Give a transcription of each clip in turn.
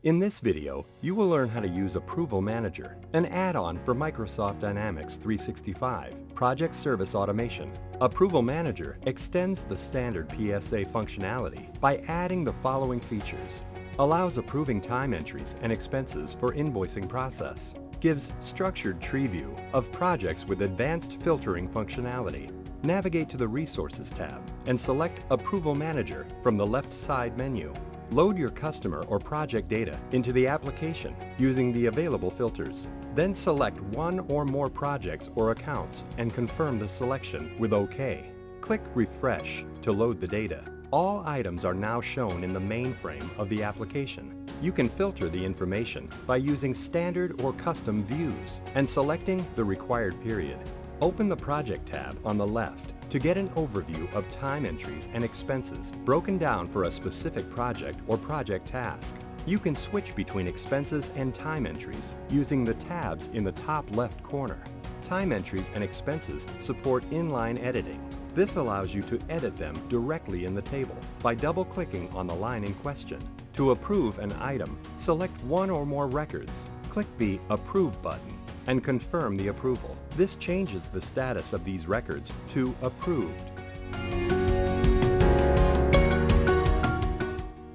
In this video, you will learn how to use Approval Manager, an add-on for Microsoft Dynamics 365 Project Service Automation. Approval Manager extends the standard PSA functionality by adding the following features. Allows approving time entries and expenses for invoicing process. Gives structured tree view of projects with advanced filtering functionality. Navigate to the Resources tab and select Approval Manager from the left side menu. Load your customer or project data into the application using the available filters. Then select one or more projects or accounts and confirm the selection with OK. Click Refresh to load the data. All items are now shown in the mainframe of the application. You can filter the information by using standard or custom views and selecting the required period. Open the Project tab on the left to get an overview of time entries and expenses broken down for a specific project or project task. You can switch between expenses and time entries using the tabs in the top left corner. Time entries and expenses support inline editing. This allows you to edit them directly in the table by double-clicking on the line in question. To approve an item, select one or more records. Click the Approve button and confirm the approval. This changes the status of these records to approved.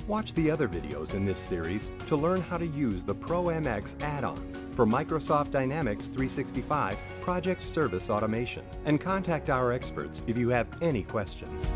Watch the other videos in this series to learn how to use the proMX add-ons for Microsoft Dynamics 365 Project Service Automation, and contact our experts if you have any questions.